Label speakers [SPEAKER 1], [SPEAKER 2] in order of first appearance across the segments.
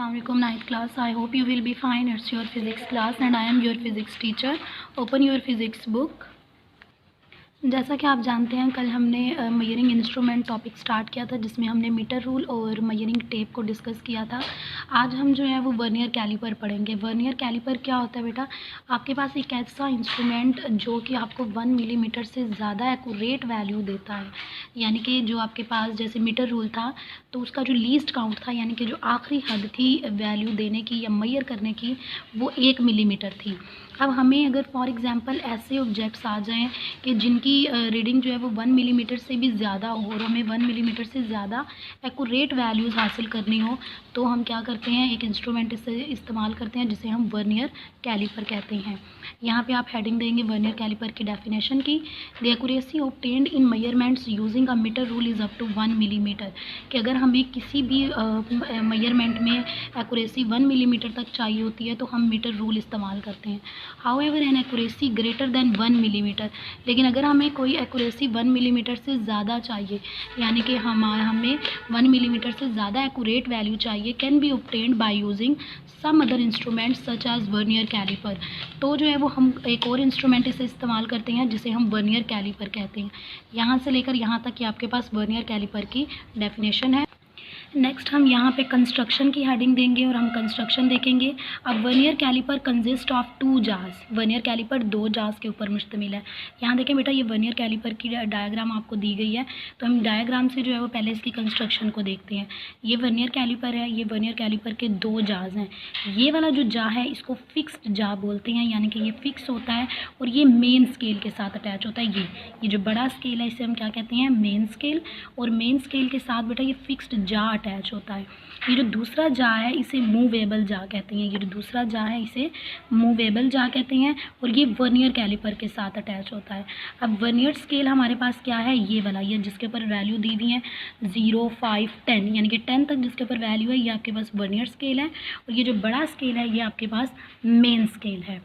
[SPEAKER 1] Assalamualaikum ninth class. I hope you will be fine. It's your physics class and I am your physics teacher. Open your physics book. जैसा कि आप जानते हैं कल हमने measuring instrument topic start किया था जिसमें हमने मीटर रूल और मेजरिंग टेप को डिस्कस किया था। आज हम जो है वो वर्नियर कैलिपर पढ़ेंगे। वर्नियर कैलिपर क्या होता है बेटा? आपके पास एक ऐसा इंस्ट्रूमेंट जो कि आपको 1 मिलीमीटर से ज़्यादा एक्यूरेट वैल्यू देता है, यानी कि जो आपके पास जैसे मीटर रूल था तो उसका जो लीस्ट काउंट था, यानी कि जो आखिरी हद थी वैल्यू देने की या मेजर करने की, वो 1 मिलीमीटर थी। अब हमें अगर फॉर एग्ज़ाम्पल ऐसे ऑब्जेक्ट्स आ जाएं कि जिनकी रीडिंग जो है वो 1 मिलीमीटर से भी ज़्यादा हो और हमें 1 मिलीमीटर से ज़्यादा एक्यूरेट वैल्यूज़ हासिल करनी हो, तो हम क्या करते हैं, एक इंस्ट्रूमेंट से इस्तेमाल करते हैं जिसे हम वर्नियर कैलिपर कहते हैं। यहाँ पे आप हेडिंग देंगे वर्नियर कैलिपर की डेफिनेशन की। The accuracy obtained in measurements using a metre rule is up to 1 millimetre. कि अगर हमें किसी भी मेजरमेंट में एक्यूरेसी 1 मिलीमीटर तक चाहिए होती है तो हम मीटर रूल इस्तेमाल करते हैं। However an accuracy greater than 1 millimetre, लेकिन अगर हमें कोई एक्यूरेसी 1 मिलीमीटर से ज़्यादा चाहिए, यानी कि हमें 1 मिलीमीटर से ज़्यादा एक्यूरेट वैल्यू चाहिए, can be obtained by using some other instrument such as vernier calliper. तो जो है वो हम एक और इंस्ट्रूमेंट इसे इस्तेमाल करते हैं जिसे हम वर्नियर कैलिपर कहते हैं। यहाँ से लेकर यहाँ तक कि आपके पास वर्नियर कैलिपर की डेफिनेशन है। नेक्स्ट हम यहाँ पे कंस्ट्रक्शन की हेडिंग देंगे और हम कंस्ट्रक्शन देखेंगे। अब वर्नियर कैलिपर कंसिस्ट ऑफ 2 जार्स। वर्नियर कैलिपर 2 जार्स के ऊपर मुश्तमिल है। यहाँ देखें बेटा, ये वर्नियर कैलिपर की डायग्राम आपको दी गई है, तो हम डायग्राम से जो है वो पहले इसकी कंस्ट्रक्शन को देखते हैं। ये वर्नियर कैलिपर है, ये वर्नियर कैलिपर के 2 जार्स हैं। ये वाला जो जा है इसको फिक्स्ड जा बोलते हैं, यानी कि ये फिक्स होता है और ये मेन स्केल के साथ अटैच होता है। ये जो बड़ा स्केल है इसे हम क्या कहते हैं, मेन स्केल, और मेन स्केल के साथ बेटा ये फिक्स्ड जा अटैच होता है। ये जो दूसरा जा है इसे मूवेबल जा कहते हैं। ये जो दूसरा जा है इसे मूवेबल जा कहते हैं और ये वर्नियर कैलिपर के साथ अटैच होता है। अब वर्नियर स्केल हमारे पास क्या है, ये वाला, ये जिसके ऊपर वैल्यू दी हुई है 0, 5, 10, यानी कि 10 तक जिसके ऊपर वैल्यू है ये आपके पास वर्नियर स्केल है, और ये जो बड़ा स्केल है ये आपके पास मेन स्केल है।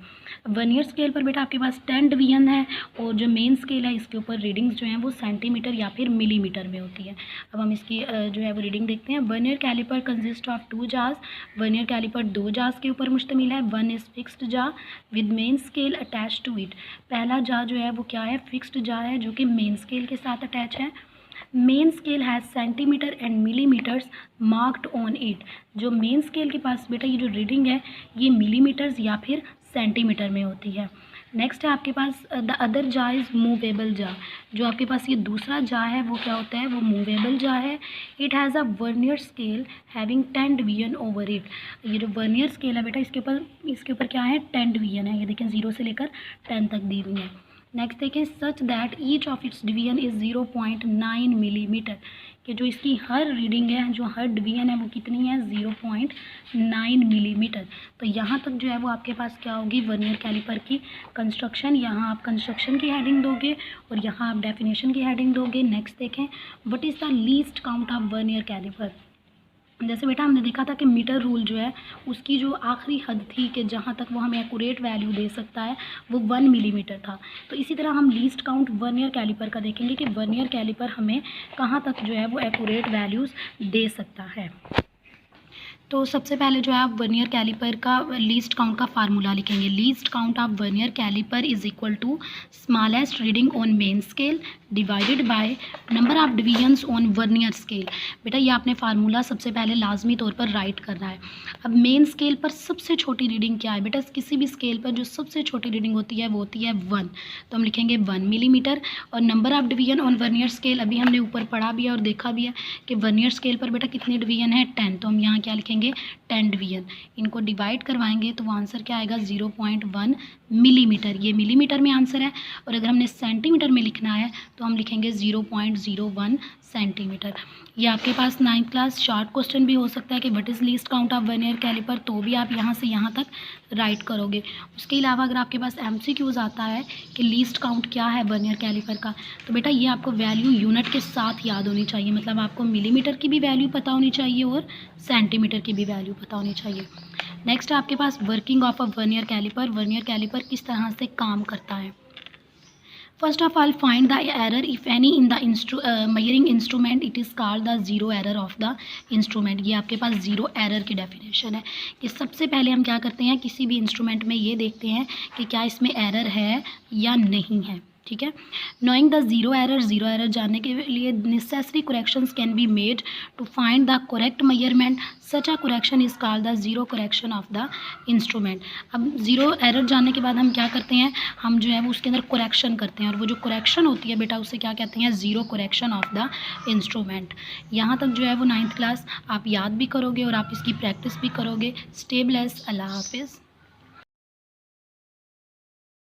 [SPEAKER 1] वर्नियर स्केल पर बेटा आपके पास 10 डिवीजन है और जो मेन स्केल है इसके ऊपर रीडिंग्स जो हैं वो सेंटीमीटर या फिर मिलीमीटर में होती है। अब हम इसकी जो है वो रीडिंग देखते हैं। वर्नियर कैलिपर कंसिस्ट ऑफ 2 जार्स। वर्नियर कैलिपर 2 जार्स के ऊपर मुश्तमिल है। 1 is fixed jaw with main scale attach to it. पहला जा जो है वो क्या है, फिक्स्ड जा है जो कि मेन स्केल के साथ अटैच है। Main scale has centimetre and millimetres marked on it. जो मेन स्केल के पास बेटा ये जो रीडिंग है ये मिलीमीटर्स या फिर सेंटीमीटर में होती है। नेक्स्ट है आपके पास द अदर जा इज़ मूवेबल जा। जो आपके पास ये दूसरा जा है वो क्या होता है, वो मूवेबल जा है। It has a vernier scale having 10 division over it. ये जो वर्नियर स्केल है बेटा इसके ऊपर क्या है, 10 डिवीजन है। ये देखें 0 से लेकर 10 तक दी हुई है। नेक्स्ट देखें, such that each of its division is 0.9 millimetre. कि जो इसकी हर रीडिंग है, जो हर डिवीजन है वो कितनी है, 0.9 मिलीमीटर। तो यहाँ तक जो है वो आपके पास क्या होगी, वर्नियर कैलिपर की कंस्ट्रक्शन। यहाँ आप कंस्ट्रक्शन की हेडिंग दोगे और यहाँ आप डेफिनेशन की हेडिंग दोगे। नेक्स्ट देखें, what is the least count of vernier calliper. जैसे बेटा हमने देखा था कि मीटर रूल जो है उसकी जो आखिरी हद थी कि जहाँ तक वो हमें एक्यूरेट वैल्यू दे सकता है वो 1 मिलीमीटर था। तो इसी तरह हम लीस्ट काउंट वर्नियर कैलिपर का देखेंगे कि वर्नियर कैलिपर हमें कहाँ तक जो है वो एक्यूरेट वैल्यूज़ दे सकता है। तो सबसे पहले जो है आप वर्नियर कैलिपर का लीस्ट काउंट का फार्मूला लिखेंगे। Least count of vernier calliper is equal to smallest reading on main scale divided by number of divisions on vernier scale. बेटा ये आपने फार्मूला सबसे पहले लाजमी तौर पर राइट करना है। अब मेन स्केल पर सबसे छोटी रीडिंग क्या है बेटा, किसी भी स्केल पर जो सबसे छोटी रीडिंग होती है वो होती है 1, तो हम लिखेंगे 1 मिलीमीटर। और number of division on vernier scale अभी हमने ऊपर पढ़ा भी है और देखा भी है कि वर्नियर स्केल पर बेटा कितने डिवीजन है, 10, तो हम यहाँ क्या लिखेंगे, 10 डिवीजन। इनको डिवाइड करवाएंगे तो वो आंसर क्या आएगा, 0.1 मिलीमीटर। ये मिलीमीटर में आंसर है, और अगर हमने सेंटीमीटर में लिखना है तो हम लिखेंगे 0.01 सेंटीमीटर। ये आपके पास 9th क्लास शॉर्ट क्वेश्चन भी हो सकता है कि what is least count of vernier calliper, तो भी आप यहाँ से यहाँ तक राइट करोगे। उसके अलावा अगर आपके पास MCQs आता है कि लीस्ट काउंट क्या है वर्नियर कैलिपर का, तो बेटा ये आपको वैल्यू यूनिट के साथ याद होनी चाहिए। मतलब आपको मिलीमीटर की भी वैल्यू पता होनी चाहिए और सेंटीमीटर की भी वैल्यू पता होनी चाहिए। नेक्स्ट है आपके पास working of a vernier calliper. Vernier calliper किस तरह से काम करता है। First of all find the error if any in the measuring instrument, it is called the zero error of the instrument. ये आपके पास ज़ीरो एरर की डेफिनेशन है कि सबसे पहले हम क्या करते हैं, किसी भी इंस्ट्रूमेंट में ये देखते हैं कि क्या इसमें एरर है या नहीं है। ठीक है। नोइंग द ज़ीरो एरर जानने के लिए necessary corrections can be made to find the correct measurement, such a correction is called the zero correction of the instrument. अब ज़ीरो एरर जानने के बाद हम क्या करते हैं, हम जो है वो उसके अंदर करेक्शन करते हैं, और वो जो करेक्शन होती है बेटा उसे क्या कहते हैं, zero correction of the instrument. यहाँ तक जो है वो 9th क्लास आप याद भी करोगे और आप इसकी प्रैक्टिस भी करोगे। Stay blessed. अल्लाह हाफिज़।